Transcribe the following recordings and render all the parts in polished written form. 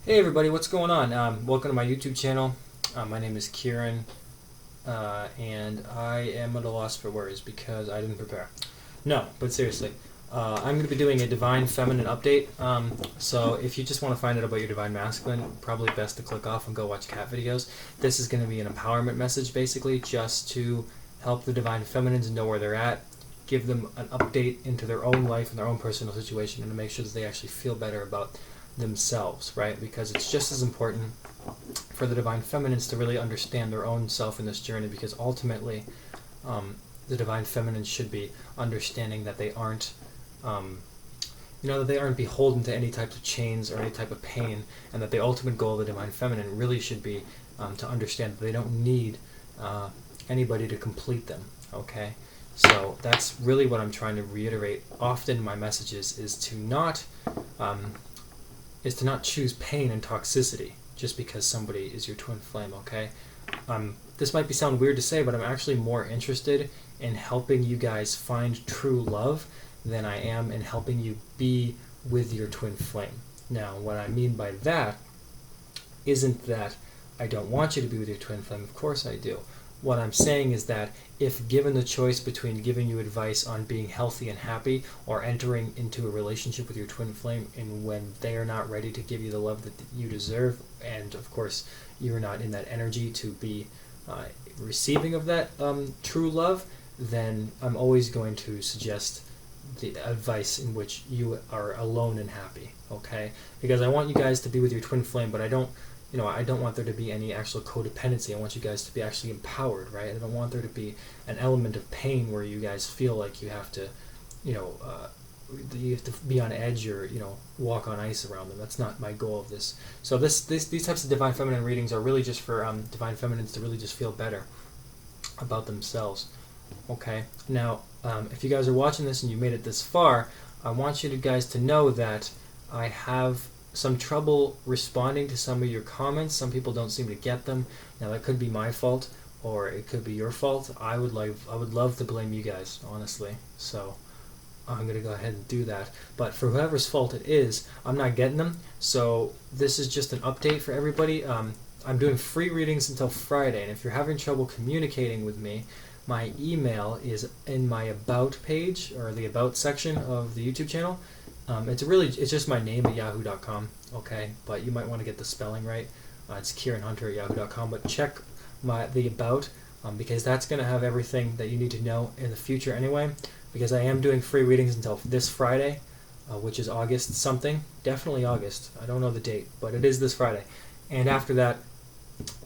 Hey everybody, what's going on? Welcome to my YouTube channel. My name is Kieran, and I am at a loss for words because I didn't prepare. No, but seriously, I'm going to be doing a Divine Feminine update. So if you just want to find out about your Divine Masculine, probably best to click off and go watch cat videos. This is going to be an empowerment message, basically, just to help the Divine Feminines know where they're at, give them an update into their own life and their own personal situation, and to make sure that they actually feel better about themselves, right? Because it's just as important for the Divine Feminines to really understand their own self in this journey, because ultimately the Divine Feminines should be understanding that they aren't that they aren't beholden to any types of chains or any type of pain, and that the ultimate goal of the Divine Feminine really should be to understand that they don't need anybody to complete them, okay? So that's really what I'm trying to reiterate often in my messages, is to not choose pain and toxicity just because somebody is your twin flame, okay? This might sound weird to say, but I'm actually more interested in helping you guys find true love than I am in helping you be with your twin flame. Now, what I mean by that isn't that I don't want you to be with your twin flame. Of course I do. What I'm saying is that if given the choice between giving you advice on being healthy and happy or entering into a relationship with your twin flame, and when they are not ready to give you the love that you deserve, and of course you're not in that energy to be receiving of that true love, then I'm always going to suggest the advice in which you are alone and happy, okay? Because I want you guys to be with your twin flame, but I don't want there to be any actual codependency. I want you guys to be actually empowered, right? I don't want there to be an element of pain where you guys feel like you have to, you have to be on edge or, walk on ice around them. That's not my goal of this. So these types of Divine Feminine readings are really just for Divine Feminines to really just feel better about themselves, okay? Now, if you guys are watching this and you made it this far, I want you guys to know that I have some trouble responding to some of your comments. Some people don't seem to get them. Now that could be my fault, or it could be your fault. I would love to blame you guys, honestly. So I'm gonna go ahead and do that. But for whoever's fault it is, I'm not getting them. So this is just an update for everybody. I'm doing free readings until Friday, and if you're having trouble communicating with me, my email is in my About page, or the About section of the YouTube channel. It's just my name at yahoo.com, okay? But you might want to get the spelling right. It's KieranHunter at yahoo.com. But check the About, because that's going to have everything that you need to know in the future anyway. Because I am doing free readings until this Friday, which is August something. Definitely August. I don't know the date, but it is this Friday. And after that,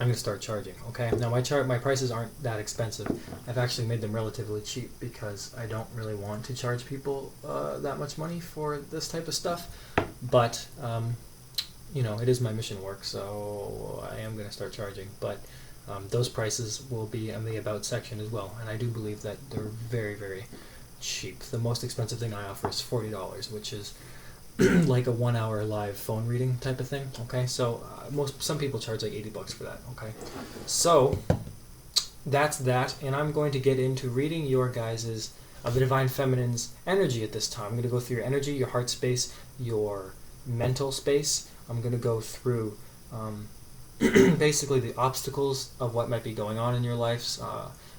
I'm going to start charging, okay? Now my prices aren't that expensive. I've actually made them relatively cheap because I don't really want to charge people that much money for this type of stuff. But, it is my mission work, so I am going to start charging. But those prices will be in the About section as well. And I do believe that they're very, very cheap. The most expensive thing I offer is $40, which is like a 1 hour live phone reading type of thing, okay? So some people charge like $80 for that, okay? So that's that, and I'm going to get into reading your guys's the Divine Feminine's energy at this time. I'm going to go through your energy, your heart space, your mental space. I'm going to go through basically the obstacles of what might be going on in your lives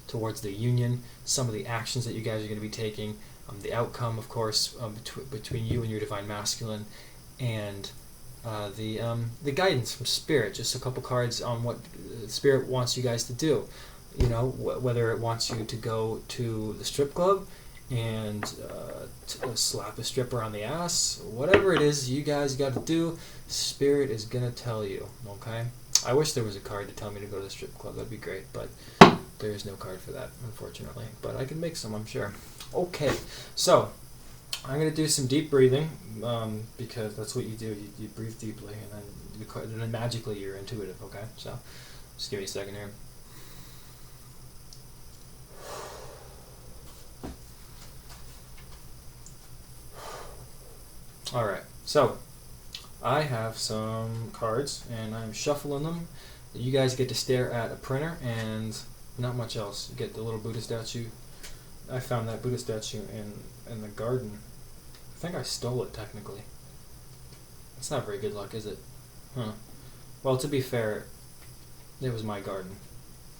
towards the union, some of the actions that you guys are going to be taking, the outcome, of course, between you and your Divine Masculine, and the guidance from Spirit. Just a couple cards on what Spirit wants you guys to do. Whether it wants you to go to the strip club and slap a stripper on the ass, whatever it is you guys got to do, Spirit is gonna tell you. Okay. I wish there was a card to tell me to go to the strip club. That'd be great, but there is no card for that, unfortunately. But I can make some, I'm sure. Okay, so I'm going to do some deep breathing, because that's what you do. You breathe deeply, and then magically you're intuitive, okay? So just give me a second here. Alright, so I have some cards, and I'm shuffling them. You guys get to stare at a printer, and not much else. You get the little Buddha statue. I found that Buddha statue in the garden. I think I stole it, technically. It's not very good luck, is it? Huh. Well, to be fair, it was my garden,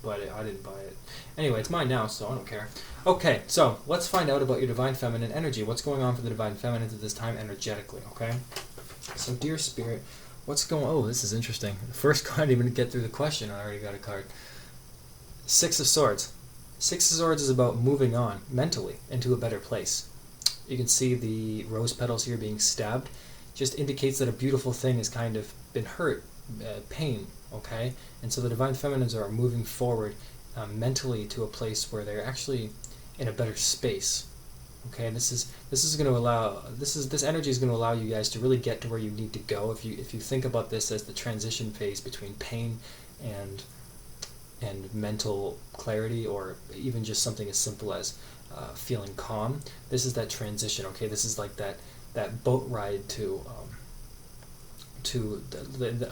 but I didn't buy it. Anyway, it's mine now, so I don't care. Okay, so let's find out about your divine feminine energy. What's going on for the divine feminine at this time energetically, okay? So, dear spirit, what's going on? Oh, this is interesting. The first card, I didn't even get through the question. I already got a card. Six of Swords. Six of Swords is about moving on mentally into a better place. You can see the rose petals here being stabbed. Just indicates that a beautiful thing has kind of been hurt, pain, okay? And so the divine feminines are moving forward mentally to a place where they're actually in a better space. Okay, this energy is going to allow you guys to really get to where you need to go. If you think about this as the transition phase between pain and mental clarity, or even just something as simple as feeling calm, this is that transition. Okay, this is like that boat ride to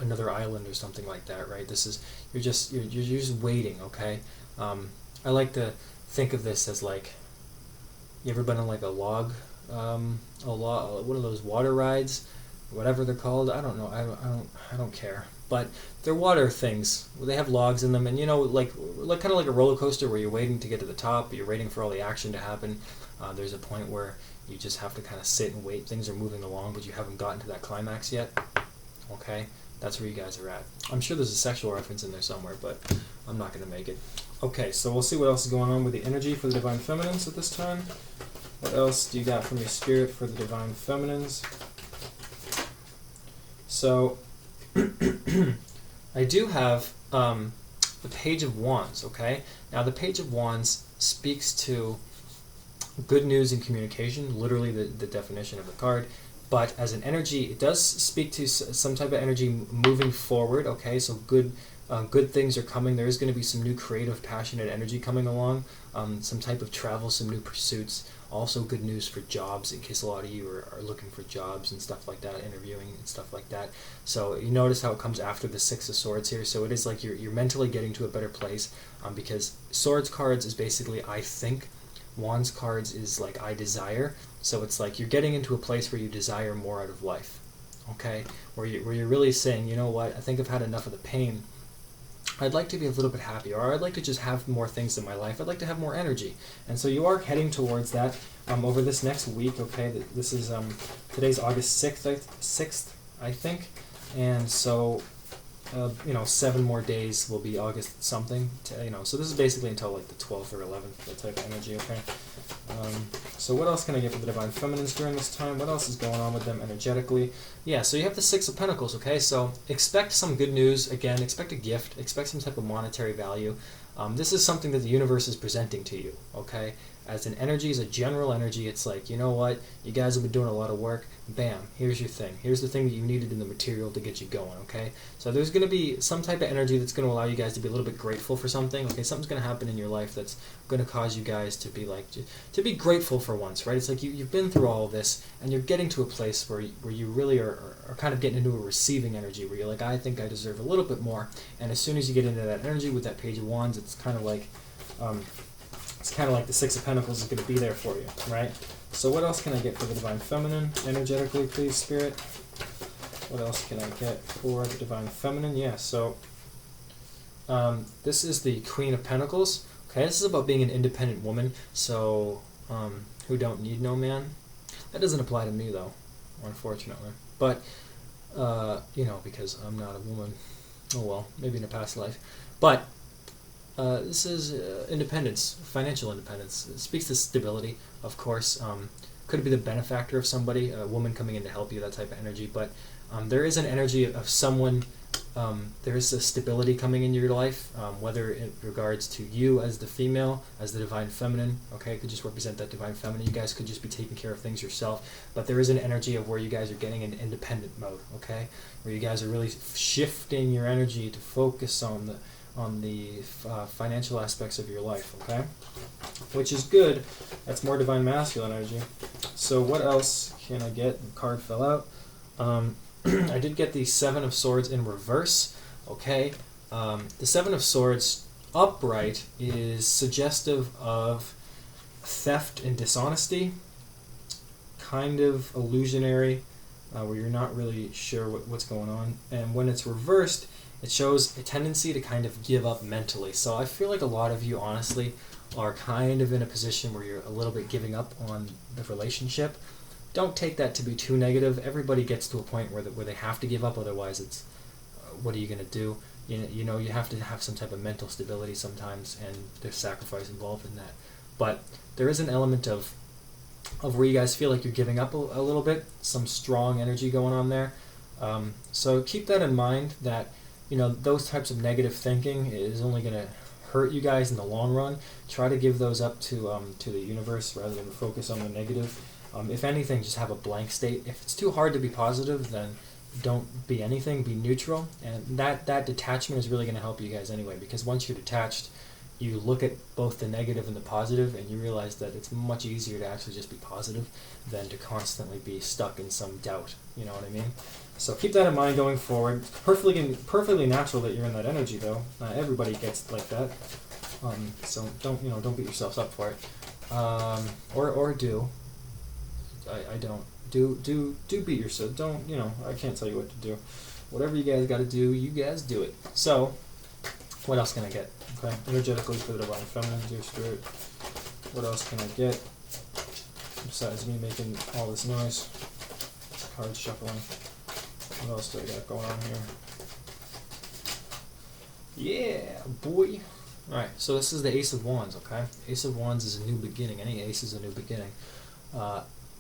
another island or something like that, right? This is you're just waiting. Okay, I like to think of this as like, you ever been on like a log, one of those water rides, whatever they're called? I don't know. I don't care. But they're water things. They have logs in them, and like kind of like a roller coaster where you're waiting to get to the top. You're waiting for all the action to happen. There's a point where you just have to kind of sit and wait. Things are moving along, but you haven't gotten to that climax yet. Okay, that's where you guys are at. I'm sure there's a sexual reference in there somewhere, but I'm not going to make it. Okay, so we'll see what else is going on with the energy for the divine feminines at this time. What else do you got from your spirit for the divine feminines? So, I do have the Page of Wands, okay? Now, the Page of Wands speaks to good news and communication, literally the definition of the card. But as an energy, it does speak to some type of energy moving forward, okay? So good things are coming. There is going to be some new creative, passionate energy coming along, some type of travel, some new pursuits. Also good news for jobs, in case a lot of you are looking for jobs and stuff like that, interviewing and stuff like that. So you notice how it comes after the Six of Swords here. So it is like you're mentally getting to a better place, because Swords cards is basically I think, Wands cards is like I desire. So it's like you're getting into a place where you desire more out of life, okay? Where you're really saying, you know what, I think I've had enough of the pain. I'd like to be a little bit happier, or I'd like to just have more things in my life. I'd like to have more energy. And so you are heading towards that over this next week, okay? This is, today's August 6th, I think. And so, 7 more days will be August something. So this is basically until like the 12th or 11th, that type of energy, okay? So what else can I get for the Divine Feminines during this time? What else is going on with them energetically? Yeah, so you have the Six of Pentacles, okay? So expect some good news. Again, expect a gift. Expect some type of monetary value. This is something that the universe is presenting to you, okay? As an energy, as a general energy, it's like, you know what? You guys have been doing a lot of work. Bam, here's your thing. Here's the thing that you needed in the material to get you going, okay? So there's going to be some type of energy that's going to allow you guys to be a little bit grateful for something, okay? Something's going to happen in your life that's going to cause you guys to be like, to be grateful for once, right? It's like you've been through all of this, and you're getting to a place where you really are kind of getting into a receiving energy, where you're like, I think I deserve a little bit more. And as soon as you get into that energy with that Page of Wands, it's kind of like, the Six of Pentacles is going to be there for you, right? So what else can I get for the Divine Feminine energetically, please, Spirit? What else can I get for the Divine Feminine? Yeah, so this is the Queen of Pentacles. Okay, this is about being an independent woman, so who don't need no man. That doesn't apply to me, though, unfortunately. But, because I'm not a woman. Oh, well, maybe in a past life. But this is independence, financial independence. It speaks to stability, of course. Could be the benefactor of somebody, a woman coming in to help you, that type of energy. But there is an energy of someone, there is a stability coming in your life, whether in regards to you as the female, as the Divine Feminine. Okay, it could just represent that Divine Feminine. You guys could just be taking care of things yourself. But there is an energy of where you guys are getting into independent mode, okay? Where you guys are really shifting your energy to focus on the financial aspects of your life, okay? Which is good. That's more Divine Masculine energy. So what else can I get? The card fell out. I did get the Seven of Swords in reverse, okay? The Seven of Swords upright is suggestive of theft and dishonesty, kind of illusionary, where you're not really sure what's going on. And when it's reversed, it shows a tendency to kind of give up mentally. So I feel like a lot of you, honestly, are kind of in a position where you're a little bit giving up on the relationship. Don't take that to be too negative. Everybody gets to a point where they have to give up, otherwise it's, what are you going to do? You know, you have to have some type of mental stability sometimes, and there's sacrifice involved in that. But there is an element of where you guys feel like you're giving up a little bit, some strong energy going on there. So keep that in mind, that, you know, those types of negative thinking is only going to hurt you guys in the long run. Try to give those up to the universe rather than focus on the negative. If anything, just have a blank state. If it's too hard to be positive, then don't be anything, be neutral. And that detachment is really going to help you guys anyway, because once you're detached, you look at both the negative and the positive, and you realize that it's much easier to actually just be positive than to constantly be stuck in some doubt. You know what I mean? So keep that in mind going forward. Perfectly natural that you're in that energy, though. Everybody gets like that. So don't beat yourselves up for it. Or do. I don't. Do beat yourself. Don't, I can't tell you what to do. Whatever you guys got to do, you guys do it. So, what else can I get? Okay, energetically for the Divine Feminine, dear Spirit. What else can I get besides me making all this noise? Card shuffling. What else do I got going on here? Yeah, boy. Alright, so this is the Ace of Wands, okay? Ace of Wands is a new beginning. Any ace is a new beginning.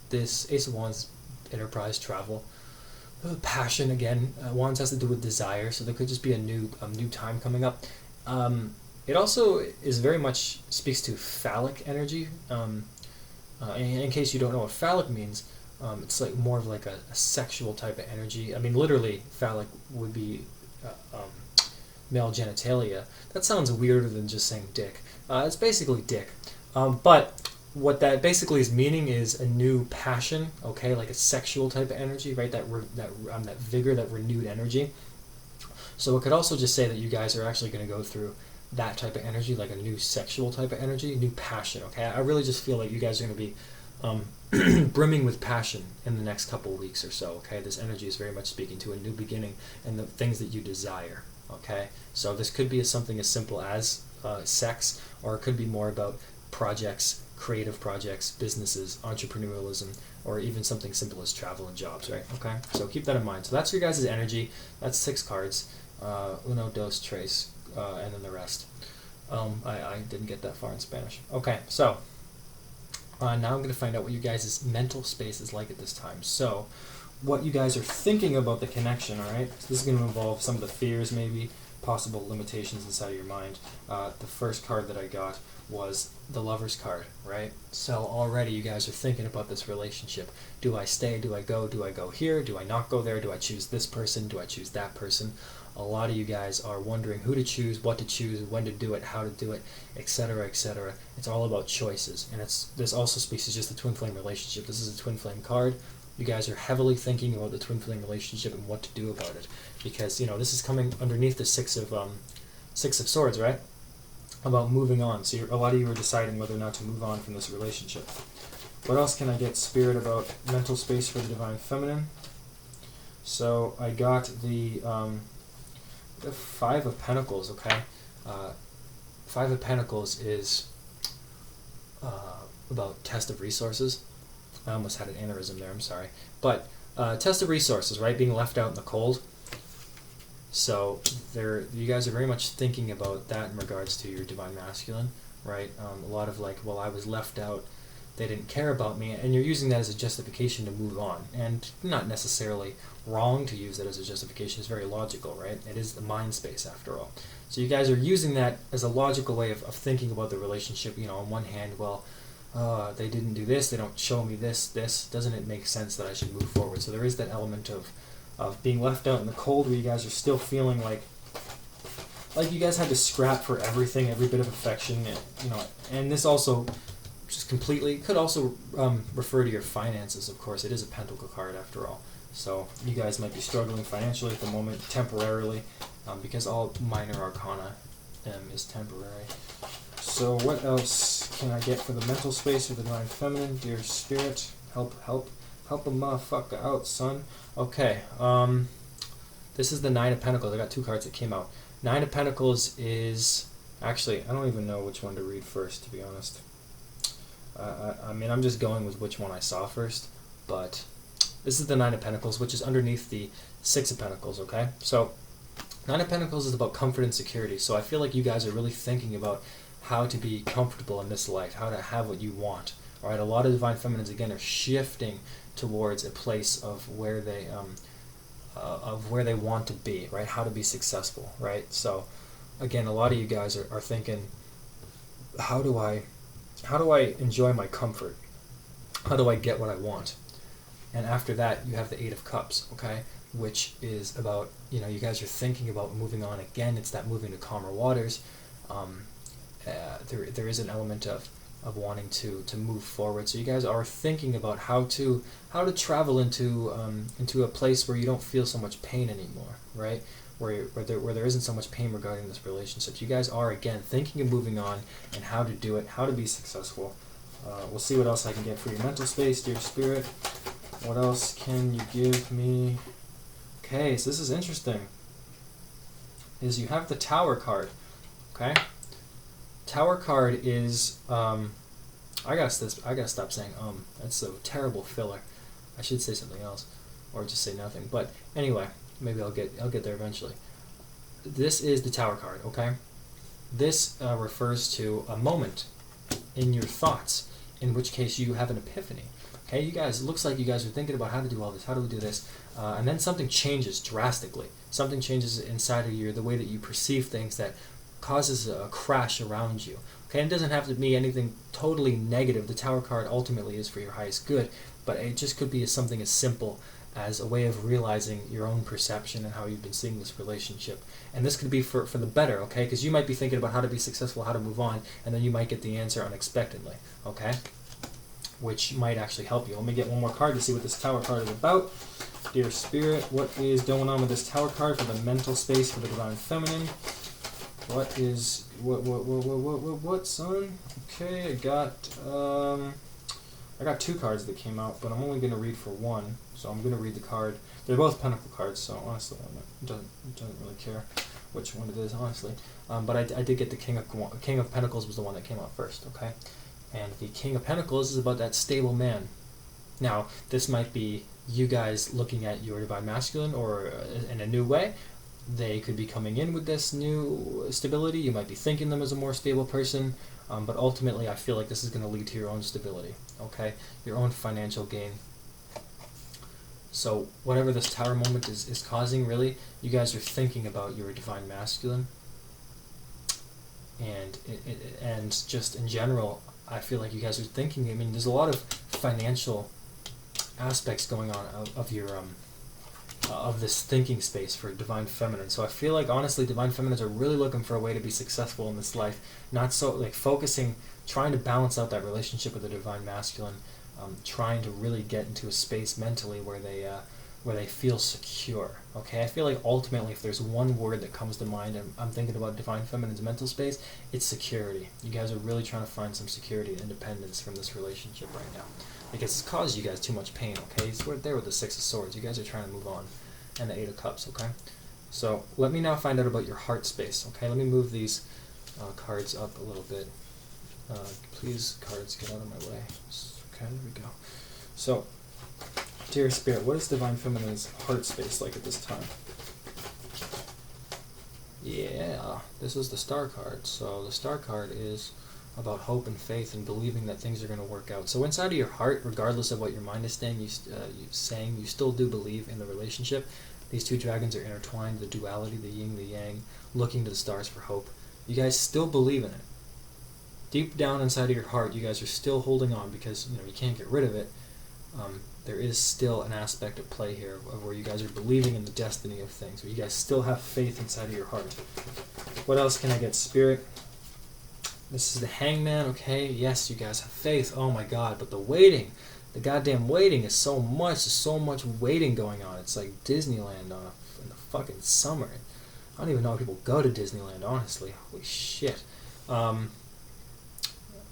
This Ace of Wands, enterprise, travel, passion again. Wands has to do with desire, so there could just be a new time coming up. It also is very much speaks to phallic energy. In case you don't know what phallic means, it's like more of like a sexual type of energy. I mean, literally, phallic would be male genitalia. That sounds weirder than just saying dick. It's basically dick. But what that basically is meaning is a new passion, okay, like a sexual type of energy, right? That vigor, that renewed energy. So it could also just say that you guys are actually going to go through that type of energy, like a new sexual type of energy, new passion, okay? I really just feel like you guys are going to be brimming with passion in the next couple of weeks or so, okay? This energy is very much speaking to a new beginning and the things that you desire, okay? So this could be something as simple as sex, or it could be more about projects, creative projects, businesses, entrepreneurialism, or even something simple as travel and jobs, right? Okay, so keep that in mind. So that's your guys' energy. That's 6 cards. Uno, dos, tres, and then the rest. I didn't get that far in Spanish. Okay, so now I'm going to find out what you guys' mental space is like at this time. So what you guys are thinking about the connection, all right? So this is going to involve some of the fears, maybe, possible limitations inside of your mind. The first card that I got was the Lover's card, right? So already you guys are thinking about this relationship. Do I stay? Do I go? Do I go here? Do I not go there? Do I choose this person? Do I choose that person? A lot of you guys are wondering who to choose, what to choose, when to do it, how to do it, etc., etc. It's all about choices, and this also speaks to just the twin flame relationship. This is a twin flame card. You guys are heavily thinking about the twin flame relationship and what to do about it, because this is coming underneath the Six of Swords, right? About moving on. So a lot of you are deciding whether or not to move on from this relationship. What else can I get, Spirit, about mental space for the Divine Feminine? So I got the Five of Pentacles, okay? Five of Pentacles is about test of resources. I almost had an aneurysm there, I'm sorry. But test of resources, right? Being left out in the cold. So you guys are very much thinking about that in regards to your Divine Masculine, right? A lot of like, well, I was left out, they didn't care about me, and you're using that as a justification to move on. And not necessarily wrong to use that as a justification. It's very logical, right? It is the mind space after all. So you guys are using that as a logical way of thinking about the relationship. On one hand, well, they didn't do this, they don't show me this, doesn't it make sense that I should move forward? So there is that element of being left out in the cold, where you guys are still feeling like you guys had to scrap for everything, every bit of affection, and this also just completely could also refer to your finances. Of course, it is a Pentacle card after all, so you guys might be struggling financially at the moment, temporarily, because all minor arcana is temporary. So what else can I get for the mental space of the Divine Feminine? Dear Spirit, help. Help a motherfucker out, son. Okay, this is the Nine of Pentacles. I got 2 cards that came out. Nine of Pentacles is... Actually, I don't even know which one to read first, to be honest. I mean, I'm just going with which one I saw first, but this is the Nine of Pentacles, which is underneath the Six of Pentacles, okay? So, Nine of Pentacles is about comfort and security, so I feel like you guys are really thinking about how to be comfortable in this life, how to have what you want, all right? A lot of Divine Feminines, again, are shifting towards a place of where they want to be, right? How to be successful, right? So, again, a lot of you guys are thinking, how do I enjoy my comfort? How do I get what I want? And after that, you have the Eight of Cups, okay? Which is about, you guys are thinking about moving on again. It's that moving to calmer waters. There is an element of wanting to move forward. So you guys are thinking about how to travel into a place where you don't feel so much pain anymore, right? Where there isn't so much pain regarding this relationship. You guys are, again, thinking of moving on and how to do it, how to be successful. We'll see what else I can get for your mental space, dear Spirit. What else can you give me? Okay, so this is interesting. Is you have the Tower card, okay? Tower card is, I gotta stop saying That's a terrible filler. I should say something else, or just say nothing. But anyway, maybe I'll get there eventually. This is the Tower card, okay? This refers to a moment in your thoughts, in which case you have an epiphany. Okay, you guys, it looks like you guys are thinking about how to do all this, how do we do this, and then something changes drastically. Something changes inside of you, the way that you perceive things, that causes a crash around you. Okay, and it doesn't have to be anything totally negative. The Tower card ultimately is for your highest good, but it just could be something as simple as a way of realizing your own perception and how you've been seeing this relationship. And this could be for the better, okay? Because you might be thinking about how to be successful, how to move on, and then you might get the answer unexpectedly, okay? Which might actually help you. Let me get one more card to see what this Tower card is about. Dear Spirit, what is going on with this Tower card for the mental space for the Divine Feminine? What, son? Okay, I got 2 cards that came out, but I'm only going to read for one, so I'm going to read the card. They're both Pentacle cards, so honestly, I doesn't really care which one it is, honestly. But I did get the King of Pentacles was the one that came out first, okay? And the King of Pentacles is about that stable man. Now, this might be you guys looking at your Divine Masculine or in a new way. They could be coming in with this new stability. You might be thinking them as a more stable person. But ultimately, I feel like this is going to lead to your own stability, okay? Your own financial gain. So whatever this Tower moment is causing, really, you guys are thinking about your Divine Masculine. And just in general, I feel like you guys are thinking, I mean, there's a lot of financial aspects going on of your of this thinking space for Divine Feminine. So I feel like, honestly, Divine Feminines are really looking for a way to be successful in this life, not so, like, focusing, trying to balance out that relationship with the Divine Masculine, trying to really get into a space mentally where they feel secure, okay? I feel like ultimately, if there's one word that comes to mind, and I'm thinking about Divine Feminine's mental space, it's security. You guys are really trying to find some security and independence from this relationship right now, because it's caused you guys too much pain, okay? So we're there with the Six of Swords. You guys are trying to move on, and the Eight of Cups, okay? So let me now find out about your heart space, okay? Let me move these cards up a little bit. Please, cards, get out of my way. Okay, there we go. So, dear Spirit, what is Divine Feminine's heart space like at this time? Yeah, this is the Star card. So the Star card is about hope and faith and believing that things are going to work out. So inside of your heart, regardless of what your mind is saying, you still do believe in the relationship. These two dragons are intertwined, the duality, the yin, the yang, looking to the stars for hope. You guys still believe in it. Deep down inside of your heart, you guys are still holding on because you can't get rid of it. There is still an aspect at play here of where you guys are believing in the destiny of things, where you guys still have faith inside of your heart. What else can I get, Spirit? This is the Hangman, okay? Yes, you guys have faith. Oh my God, but the waiting, the goddamn waiting is so much. There's so much waiting going on. It's like Disneyland in the fucking summer. I don't even know how people go to Disneyland, honestly. Holy shit.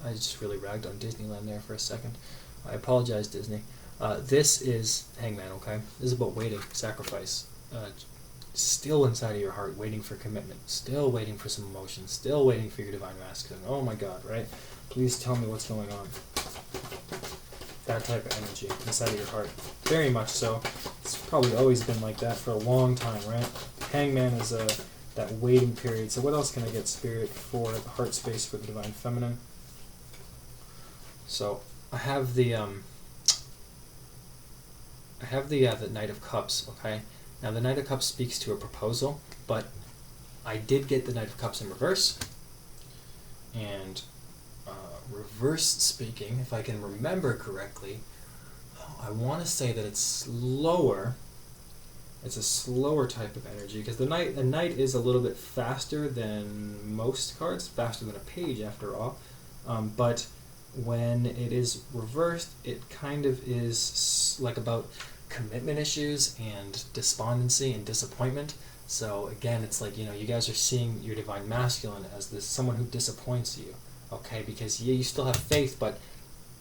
I just really ragged on Disneyland there for a second. I apologize, Disney. This is Hangman, okay? This is about waiting, sacrifice. Still inside of your heart, waiting for commitment, still waiting for some emotion, still waiting for your divine masculine. Oh my God, right? Please tell me what's going on. That type of energy inside of your heart. Very much so. It's probably always been like that for a long time, right? Hangman is that waiting period. So what else can I get, Spirit, for the heart space for the divine feminine? So I have the Knight of Cups, okay? Now the Knight of Cups speaks to a proposal, but I did get the Knight of Cups in reverse. And reverse speaking, if I can remember correctly, I want to say that it's slower. It's a slower type of energy, because the knight is a little bit faster than most cards, faster than a page after all. But when it is reversed, it kind of is like about commitment issues and despondency and disappointment. So again, it's like, you guys are seeing your divine masculine as this someone who disappoints you, okay? Because you still have faith, but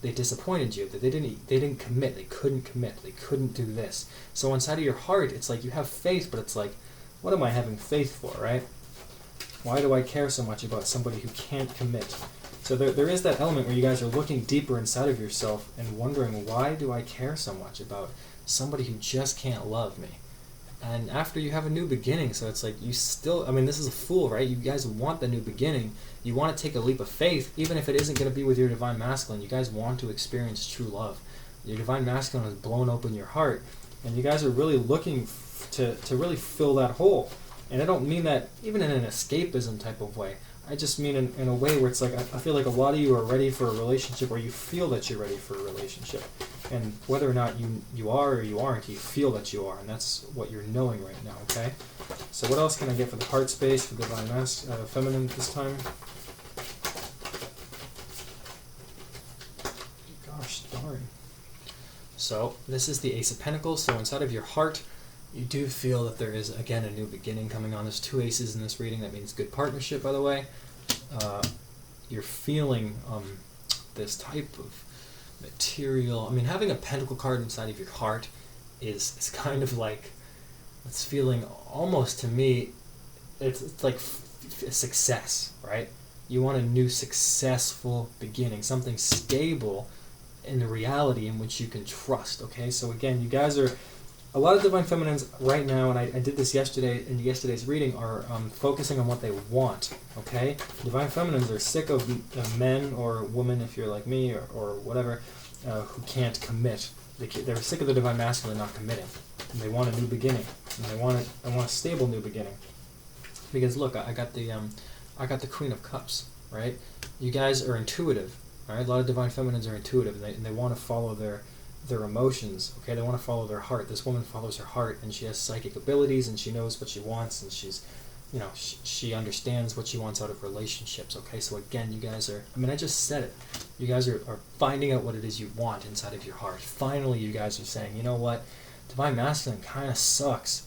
they disappointed you. They didn't commit. They couldn't commit. They couldn't do this. So inside of your heart, it's like you have faith, but it's like, what am I having faith for, right? Why do I care so much about somebody who can't commit? So there is that element where you guys are looking deeper inside of yourself and wondering, why do I care so much about somebody who just can't love me? And after you have a new beginning, so it's like you still, this is a Fool, right? You guys want the new beginning. You want to take a leap of faith, even if it isn't going to be with your divine masculine. You guys want to experience true love. Your divine masculine has blown open your heart, and you guys are really looking to really fill that hole. And I don't mean that even in an escapism type of way. I just mean in a way where it's like, I feel like a lot of you are ready for a relationship, or you feel that you're ready for a relationship. And whether or not you are or you aren't, you feel that you are, and that's what you're knowing right now, okay? So what else can I get for the heart space, for the divine feminine this time? Gosh darn. So this is the Ace of Pentacles. So inside of your heart, you do feel that there is, again, a new beginning coming on. There's 2 aces in this reading. That means good partnership, by the way. You're feeling this type of material. Having a pentacle card inside of your heart is kind of like, it's feeling almost, to me, it's like a success, right? You want a new successful beginning, something stable in the reality in which you can trust, okay? So again, you guys are, a lot of divine feminines right now, and I did this yesterday in yesterday's reading, are focusing on what they want, okay? Divine feminines are sick of men or women, if you're like me or whatever, who can't commit. They're sick of the divine masculine not committing, and they want a new beginning, and they want a stable new beginning. Because look, I got the Queen of Cups, right? You guys are intuitive, all right? A lot of divine feminines are intuitive, and they want to follow their emotions, okay? They want to follow their heart. This woman follows her heart, and she has psychic abilities, and she knows what she wants, and she's, she understands what she wants out of relationships, okay? So again, you guys are, I just said it. You guys are finding out what it is you want inside of your heart. Finally, you guys are saying, you know what? Divine masculine kind of sucks.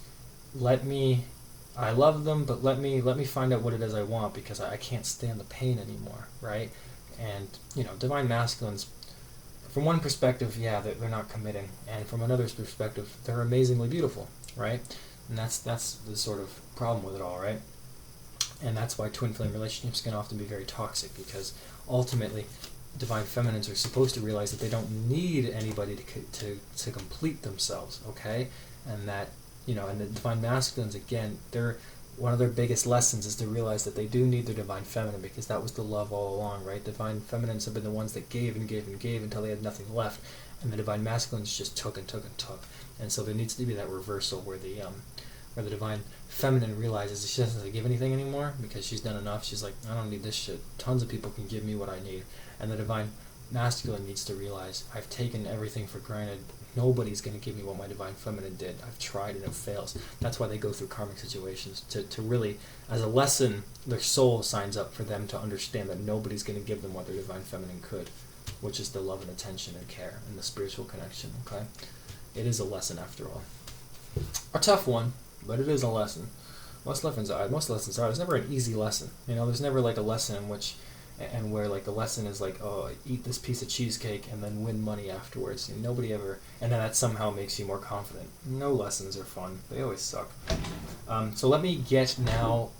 I love them, but let me find out what it is I want, because I can't stand the pain anymore, right? And, divine masculines, from one perspective, yeah, they're not committing, and from another perspective, they're amazingly beautiful, right? And that's the sort of problem with it all, right? And that's why twin flame relationships can often be very toxic, because ultimately, divine feminines are supposed to realize that they don't need anybody to complete themselves, okay? And that, and the divine masculines, again, one of their biggest lessons is to realize that they do need their divine feminine, because that was the love all along, right? Divine feminines have been the ones that gave and gave and gave until they had nothing left, and the divine masculines just took and took and took. And so there needs to be that reversal where the divine feminine realizes that she doesn't have to give anything anymore because she's done enough. She's like, I don't need this shit. Tons of people can give me what I need. And the divine masculine needs to realize, I've taken everything for granted. Nobody's going to give me what my divine feminine did. I've tried and it fails. That's why they go through karmic situations, to really, as a lesson, their soul signs up for them to understand that nobody's going to give them what their divine feminine could, which is the love and attention and care and the spiritual connection, okay? It is a lesson after all. A tough one, but it is a lesson. Most lessons are. There's never an easy lesson. There's never like a lesson in which and where like the lesson is like, oh, eat this piece of cheesecake and then win money afterwards. And nobody ever, and then that somehow makes you more confident. No lessons are fun. They always suck. So let me get now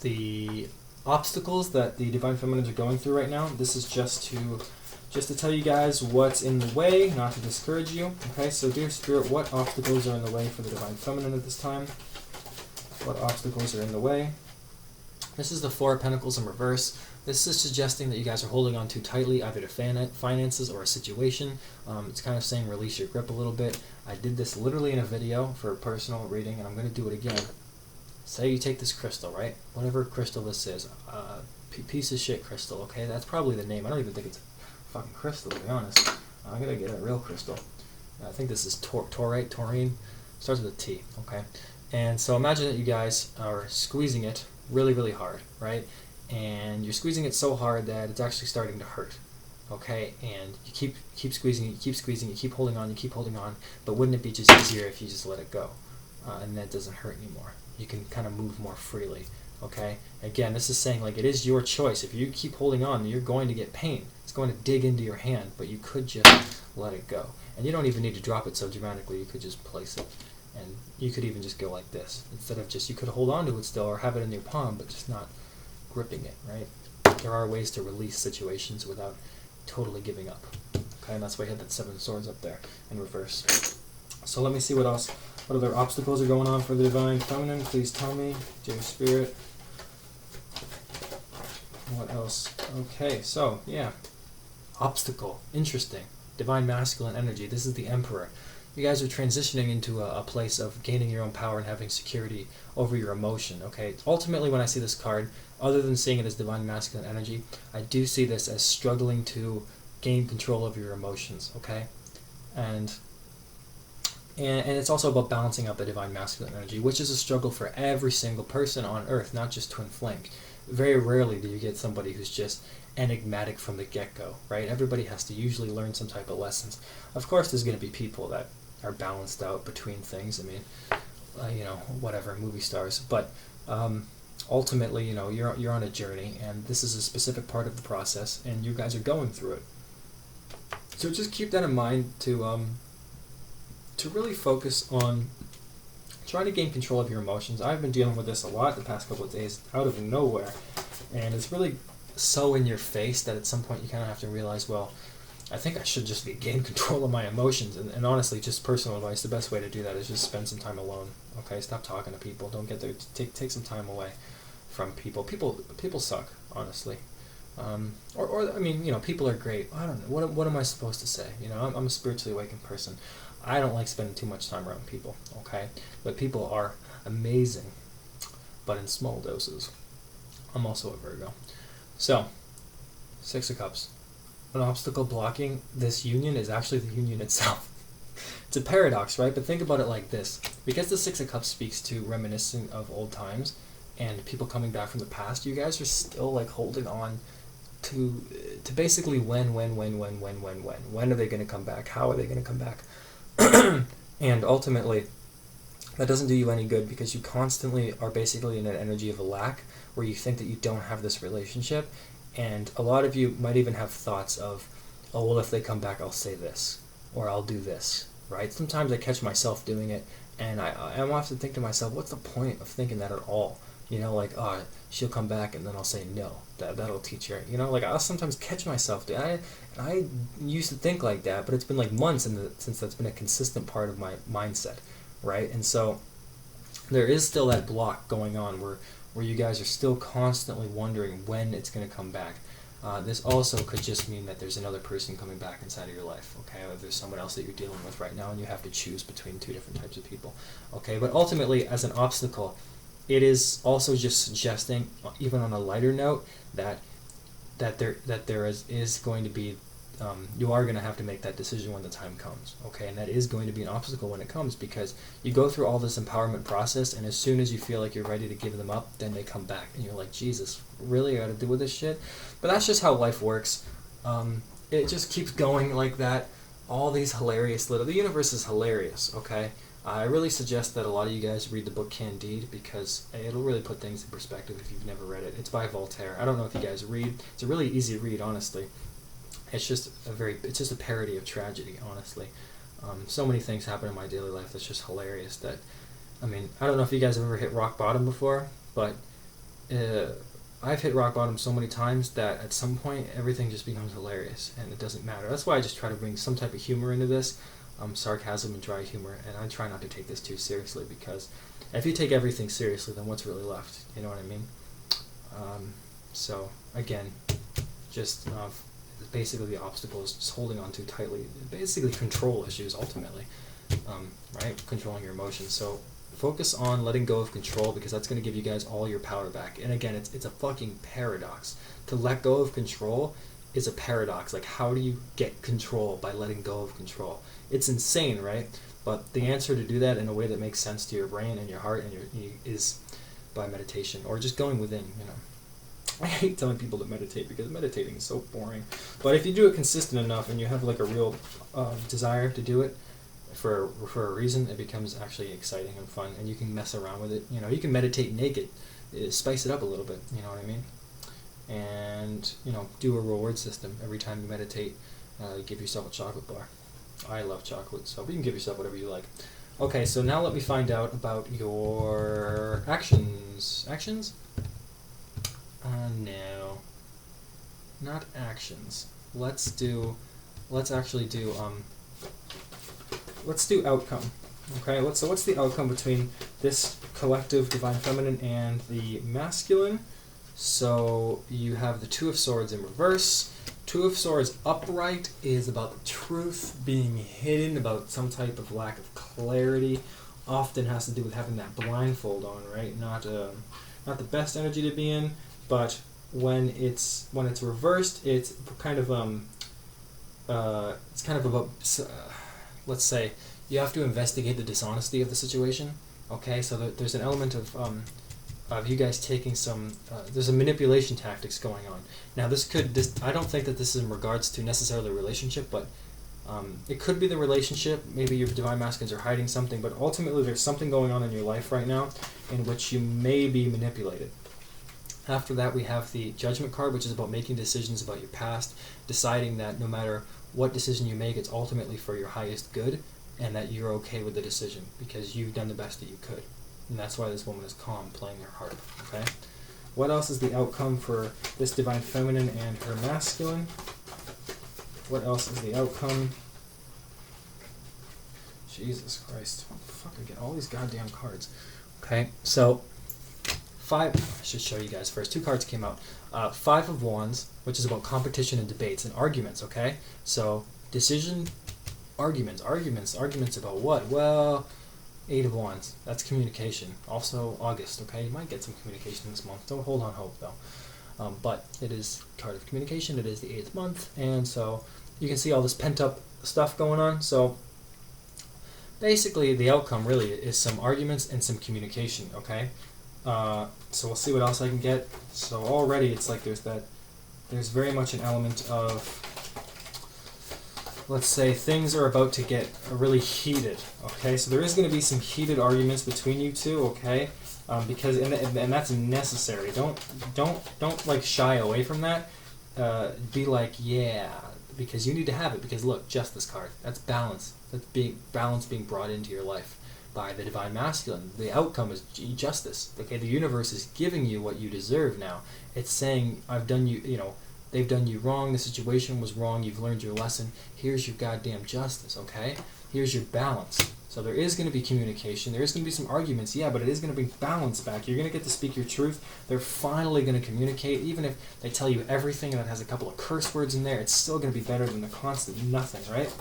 the obstacles that the Divine Feminines are going through right now. This is just to tell you guys what's in the way, not to discourage you. Okay, so dear Spirit, what obstacles are in the way for the Divine Feminine at this time? What obstacles are in the way? This is the Four of Pentacles in reverse. This is suggesting that you guys are holding on too tightly, either to finances or a situation. It's kind of saying release your grip a little bit. I did this literally in a video for a personal reading, and I'm going to do it again. Say you take this crystal, right? Whatever crystal this is. Piece of shit crystal, okay? That's probably the name. I don't even think it's a fucking crystal, to be honest. I'm going to get a real crystal. I think this is taurine. Starts with a T, okay? And so imagine that you guys are squeezing it really, really hard, right? And you're squeezing it so hard that it's actually starting to hurt, okay? And you keep squeezing it, you keep holding on, but wouldn't it be just easier if you just let it go? And that doesn't hurt anymore. You can kind of move more freely, okay? Again, this is saying like it is your choice. If you keep holding on, you're going to get pain. It's going to dig into your hand, but you could just let it go. And you don't even need to drop it so dramatically. You could just place it. And you could even just go like this. Instead of just, you could hold on to it still or have it in your palm, but just not gripping it, right? There are ways to release situations without totally giving up. Okay, and that's why I had that Seven of Swords up there in reverse. So let me see what else. What other obstacles are going on for the Divine Feminine? Please tell me, dear Spirit. What else? Okay, so, yeah. Obstacle. Interesting. Divine Masculine energy. This is the Emperor. You guys are transitioning into a place of gaining your own power and having security over your emotion, okay? Ultimately, when I see this card, other than seeing it as Divine Masculine energy, I do see this as struggling to gain control of your emotions, okay? And it's also about balancing out the Divine Masculine energy, which is a struggle for every single person on Earth, not just Twin Flame. Very rarely do you get somebody who's just enigmatic from the get-go, right? Everybody has to usually learn some type of lessons. Of course, there's going to be people that are balanced out between things. I mean, whatever, movie stars. But ultimately, you're on a journey, and this is a specific part of the process, and you guys are going through it. So just keep that in mind to really focus on trying to gain control of your emotions. I've been dealing with this a lot the past couple of days, out of nowhere, and it's really so in your face that at some point you kind of have to realize, well, I think I should just gain control of my emotions. And honestly, just personal advice, the best way to do that is just spend some time alone. Okay, stop talking to people. Don't get there. Take some time away from people. People suck, honestly. Or I mean, people are great. I don't know. What am I supposed to say? I'm a spiritually awakened person. I don't like spending too much time around people. Okay, but people are amazing, but in small doses. I'm also a Virgo. So, Six of Cups. An obstacle blocking this union is actually the union itself. It's a paradox, right? But think about it like this. Because the Six of Cups speaks to reminiscing of old times and people coming back from the past, you guys are still like holding on to basically when are they going to come back? How are they going to come back? And ultimately, that doesn't do you any good because you constantly are basically in an energy of a lack where you think that you don't have this relationship. And a lot of you might even have thoughts of, oh, well, if they come back, I'll say this, or I'll do this, right? Sometimes I catch myself doing it, and I often think to myself, what's the point of thinking that at all? Oh, she'll come back, and then I'll say no. That'll teach her. I'll sometimes catch myself doing it. And I used to think like that, but it's been like months since that's been a consistent part of my mindset, right? And so there is still that block going on where you guys are still constantly wondering when it's going to come back. This also could just mean that there's another person coming back inside of your life, okay? Or there's someone else that you're dealing with right now, and you have to choose between two different types of people, okay? But ultimately, as an obstacle, it is also just suggesting, even on a lighter note, that there is going to be, you are going to have to make that decision when the time comes, okay? And that is going to be an obstacle when it comes because you go through all this empowerment process, and as soon as you feel like you're ready to give them up, then they come back, and you're like, Jesus, really? I got to deal with this shit? But that's just how life works. It just keeps going like that. All these hilarious the universe is hilarious, okay? I really suggest that a lot of you guys read the book Candide, because it'll really put things in perspective if you've never read it. It's by Voltaire. I don't know if you guys read. It's a really easy read, honestly. It's just a parody of tragedy, honestly. So many things happen in my daily life that's just hilarious. I don't know if you guys have ever hit rock bottom before, but I've hit rock bottom so many times that at some point everything just becomes hilarious and it doesn't matter. That's why I just try to bring some type of humor into this, sarcasm and dry humor, and I try not to take this too seriously, because if you take everything seriously, then what's really left? You know what I mean? So again, just basically the obstacle is just holding on too tightly. Basically control issues ultimately, right? Controlling your emotions. So focus on letting go of control, because that's going to give you guys all your power back. And again, it's a fucking paradox. To let go of control is a paradox. Like, how do you get control by letting go of control? It's insane, right? But the answer to do that in a way that makes sense to your brain and your heart and is by meditation, or just going within, you know. I hate telling people to meditate because meditating is so boring. But if you do it consistent enough and you have like a real desire to do it for a reason, it becomes actually exciting and fun, and you can mess around with it. You know, you can meditate naked, spice it up a little bit. You know what I mean? And do a reward system every time you meditate. Give yourself a chocolate bar. I love chocolate, so you can give yourself whatever you like. Okay, so now let me find out about your actions. Actions? No, not actions. Let's do outcome. Okay, so what's the outcome between this collective divine feminine and the masculine? So you have the Two of Swords in reverse. Two of Swords upright is about the truth being hidden, about some type of lack of clarity. Often has to do with having that blindfold on, right? Not the best energy to be in, but when it's reversed, it's kind of about let's say you have to investigate the dishonesty of the situation. Okay, so there's an element of you guys taking some. There's a manipulation tactics going on. Now I don't think that this is in regards to necessarily a relationship, but it could be the relationship. Maybe your divine masculines are hiding something, but ultimately there's something going on in your life right now in which you may be manipulated. After that, we have the Judgment card, which is about making decisions about your past, deciding that no matter what decision you make, it's ultimately for your highest good, and that you're okay with the decision because you've done the best that you could. And that's why this woman is calm, playing her harp. Okay? What else is the outcome for this divine feminine and her masculine? What else is the outcome? Jesus Christ. Fucking get all these goddamn cards. Okay, so I should show you guys first. Two cards came out. Five of Wands, which is about competition and debates and arguments, okay? So, decision, arguments about what? Well, Eight of Wands, that's communication. Also, August, okay? You might get some communication this month. Don't hold on hope, though. But it is card of communication. It is the 8th month, and so you can see all this pent-up stuff going on. So, basically, the outcome really is some arguments and some communication, okay? So we'll see what else I can get. So already it's like there's very much an element of, let's say, things are about to get really heated, okay? So there is going to be some heated arguments between you two, okay? Because and that's necessary. Don't like shy away from that. Be like, yeah, because you need to have it. Because look, Justice card. That's balance. That's balance being brought into your life by the divine masculine. The outcome is justice. Okay, the universe is giving you what you deserve now. It's saying, I've done you, they've done you wrong, the situation was wrong, you've learned your lesson, here's your goddamn justice, okay? Here's your balance. So there is going to be communication, there is going to be some arguments, yeah, but it is going to bring balance back. You're going to get to speak your truth. They're finally going to communicate. Even if they tell you everything and it has a couple of curse words in there, it's still going to be better than the constant nothing, right?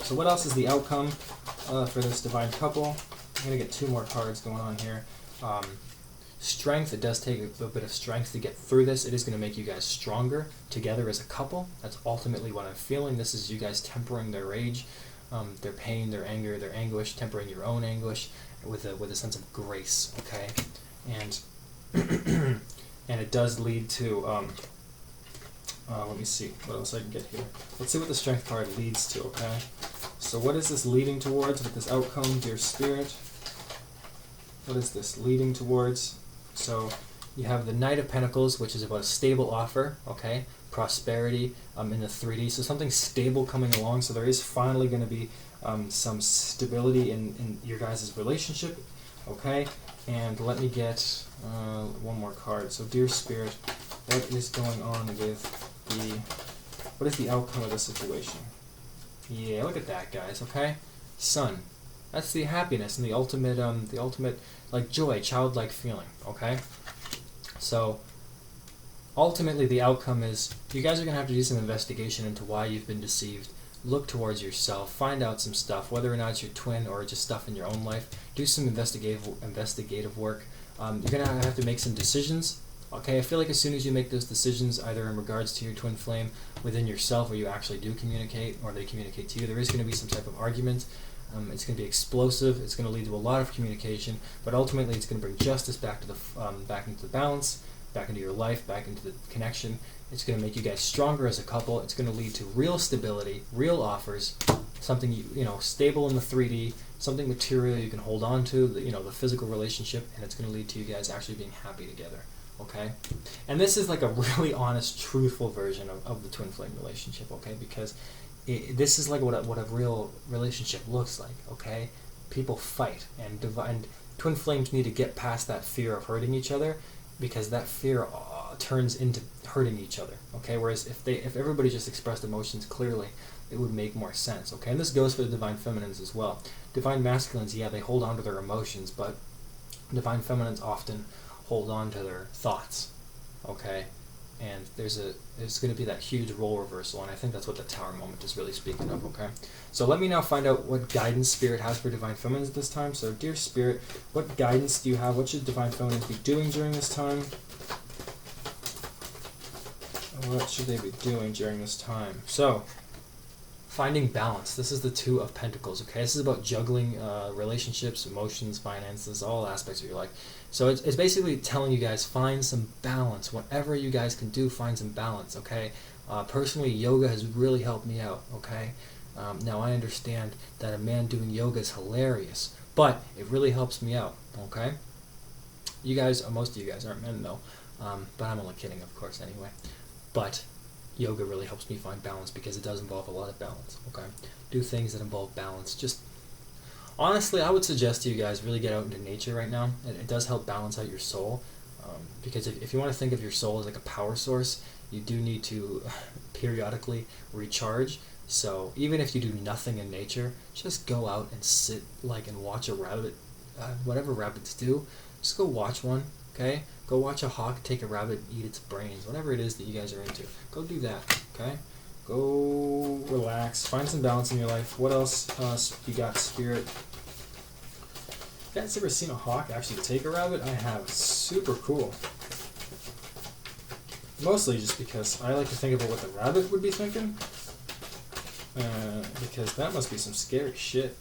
So what else is the outcome for this divine couple? I'm going to get two more cards going on here. Strength. It does take a bit of strength to get through this. It is going to make you guys stronger together as a couple. That's ultimately what I'm feeling. This is you guys tempering their rage, their pain, their anger, their anguish, tempering your own anguish with a sense of grace, okay? And and it does lead to... let me see what else I can get here. Let's see what the Strength card leads to, okay? So what is this leading towards with this outcome, dear Spirit? What is this leading towards? So you have the Knight of Pentacles, which is about a stable offer, okay? Prosperity in the 3D. So something stable coming along. So there is finally going to be some stability in your guys' relationship, okay? And let me get one more card. So dear Spirit, what is going on with what is the outcome of the situation? Yeah, look at that, guys, okay? Sun. That's the happiness and the ultimate like joy, childlike feeling, okay? So ultimately the outcome is you guys are going to have to do some investigation into why you've been deceived. Look towards yourself, find out some stuff, whether or not it's your twin or just stuff in your own life. Do some investigative work. You're going to have to make some decisions. Okay, I feel like as soon as you make those decisions, either in regards to your twin flame within yourself, or you actually do communicate, or they communicate to you, there is going to be some type of argument. It's going to be explosive. It's going to lead to a lot of communication, but ultimately, it's going to bring justice back to back into the balance, back into your life, back into the connection. It's going to make you guys stronger as a couple. It's going to lead to real stability, real offers, something stable in the 3D, something material you can hold on to, the physical relationship, and it's going to lead to you guys actually being happy together. Okay, and this is like a really honest, truthful version of the twin flame relationship. Okay, because this is like what a real relationship looks like. Okay, people fight, and twin flames need to get past that fear of hurting each other, because that fear turns into hurting each other. Okay, whereas if everybody just expressed emotions clearly, it would make more sense. Okay, and this goes for the divine feminines as well. Divine masculines, yeah, they hold on to their emotions, but divine feminines often hold on to their thoughts, okay? And there's going to be that huge role reversal, and I think that's what the Tower moment is really speaking of, okay? So let me now find out what guidance Spirit has for Divine Feminines this time. So, dear Spirit, what guidance do you have? What should Divine Feminines be doing during this time? What should they be doing during this time? So, finding balance. This is the Two of Pentacles, okay? This is about juggling relationships, emotions, finances, all aspects of your life. So it's basically telling you guys, find some balance. Whatever you guys can do, find some balance, okay? Personally, yoga has really helped me out, okay? Now, I understand that a man doing yoga is hilarious, but it really helps me out, okay? You guys, most of you guys aren't men, though, but I'm only kidding, of course, anyway. But yoga really helps me find balance because it does involve a lot of balance, okay? Do things that involve balance. Just honestly, I would suggest to you guys really get out into nature right now. It does help balance out your soul, because if you want to think of your soul as like a power source, you do need to periodically recharge. So even if you do nothing in nature, just go out and sit and watch a rabbit, whatever rabbits do. Just go watch one, okay? Go watch a hawk take a rabbit, eat its brains, whatever it is that you guys are into. Go do that, okay? Go relax, find some balance in your life. What else you got, Spirit? You guys ever seen a hawk actually take a rabbit? I have. Super cool. Mostly just because I like to think about what the rabbit would be thinking. Because that must be some scary shit.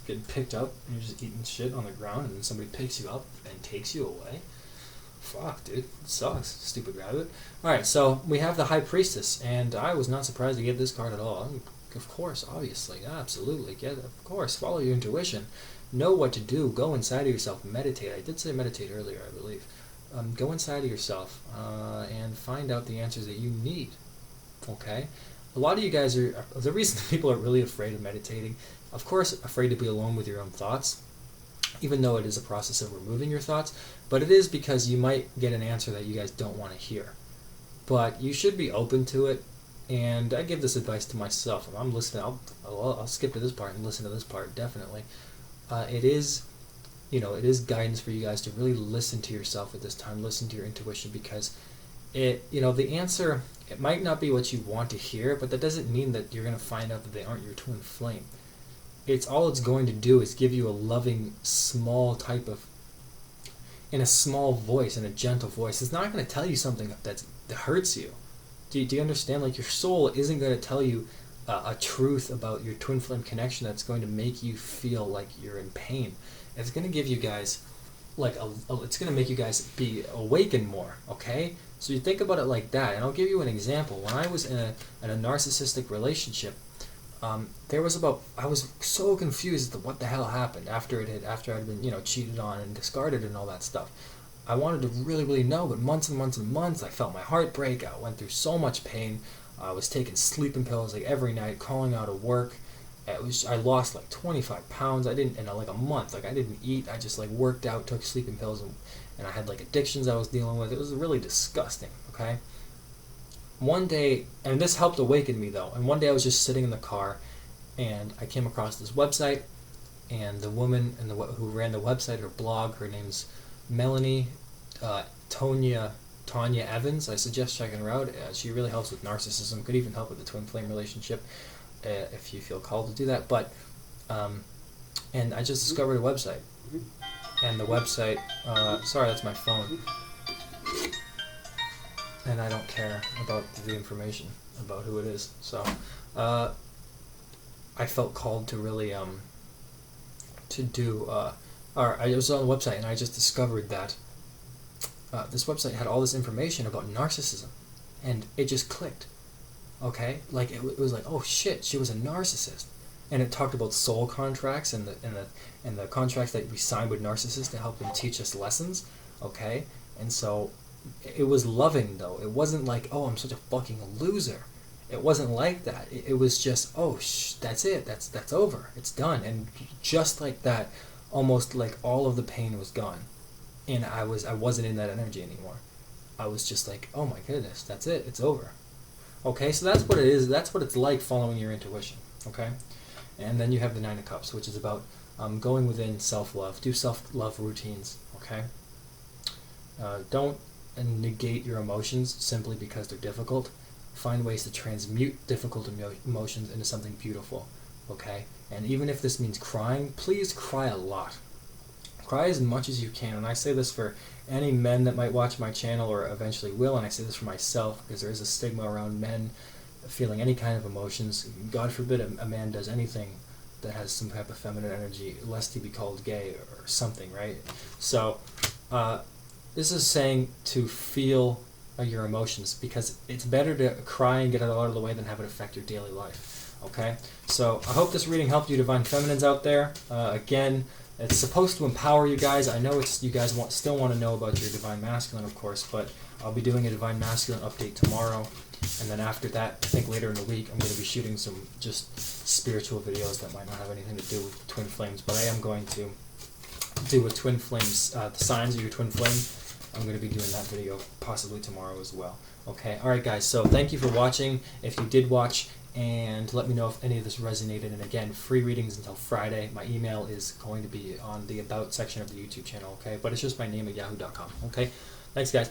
Getting picked up and you're just eating shit on the ground and then somebody picks you up and takes you away. Fuck, dude. It sucks. Stupid rabbit. Alright, so we have the High Priestess, and I was not surprised to get this card at all. Of course, obviously. Absolutely. Of course. Follow your intuition. Know what to do. Go inside of yourself. Meditate. I did say meditate earlier, I believe. Go inside of yourself and find out the answers that you need. Okay? A lot of you guys are... The reason people are really afraid of meditating, of course, afraid to be alone with your own thoughts, even though it is a process of removing your thoughts, but it is because you might get an answer that you guys don't want to hear. But you should be open to it, and I give this advice to myself. If I'm listening, I'll skip to this part and listen to this part, definitely. It is guidance for you guys to really listen to yourself at this time, listen to your intuition, because the answer, it might not be what you want to hear, but that doesn't mean that you're going to find out that they aren't your twin flame. All it's going to do is give you a loving, small type of, in a small voice, in a gentle voice. It's not going to tell you something that hurts you. Do you understand? Like, your soul isn't going to tell you a truth about your twin flame connection that's going to make you feel like you're in pain. It's going to give you guys, it's going to make you guys be awakened more, okay? So you think about it like that, and I'll give you an example. When I was in a narcissistic relationship, I was so confused as to what the hell happened after I'd been, cheated on and discarded and all that stuff. I wanted to really, really know, but months and months and months, I felt my heart break. I went through so much pain. I was taking sleeping pills like every night, calling out of work. I lost like 25 pounds. I didn't in like a month. Like I didn't eat. I just like worked out, took sleeping pills, and I had like addictions I was dealing with. It was really disgusting. Okay. One day, and this helped awaken me though. And one day I was just sitting in the car, and I came across this website, and the woman who ran the website, her blog, her name's Melanie Tonya Evans. I suggest checking her out. She really helps with narcissism. Could even help with the twin flame relationship if you feel called to do that. But and I just discovered a website, and the website. Sorry, that's my phone, and I don't care about the information about who it is. So I felt called to really to do. I was on the website and I just discovered that this website had all this information about narcissism, and it just clicked. Okay, like it was like, oh shit, she was a narcissist, and it talked about soul contracts and the contracts that we signed with narcissists to help them teach us lessons. Okay, and so it was loving though. It wasn't like, oh, I'm such a fucking loser. It wasn't like that. It was just, oh, that's it. That's over. It's done. And just like that, almost like all of the pain was gone, and I wasn't in that energy anymore. I was just like, oh my goodness, that's it. It's over. Okay, so that's what it is. That's what it's like following your intuition. Okay, and then you have the Nine of Cups, which is about going within self-love. Do self-love routines. Okay. Don't negate your emotions simply because they're difficult. Find ways to transmute difficult emotions into something beautiful. Okay, and even if this means crying, please cry a lot. Cry as much as you can. And I say this for any men that might watch my channel or eventually will, and I say this for myself because there is a stigma around men feeling any kind of emotions. God forbid a man does anything that has some type of feminine energy, lest he be called gay or something, right? So this is saying to feel your emotions, because it's better to cry and get it out of the way than have it affect your daily life. Okay, so I hope this reading helped you divine feminines out there. Again, it's supposed to empower you guys. I know you guys still want to know about your divine masculine, of course, but I'll be doing a divine masculine update tomorrow, and then after that, I think later in the week, I'm going to be shooting some just spiritual videos that might not have anything to do with twin flames, but I am going to do a twin flames, the signs of your twin flame. I'm going to be doing that video possibly tomorrow as well. Okay, alright guys, so thank you for watching, if you did watch, and let me know if any of this resonated. And again, free readings until Friday. My email is going to be on the About section of the YouTube channel, okay? But it's just my name at yahoo.com, okay? Thanks guys.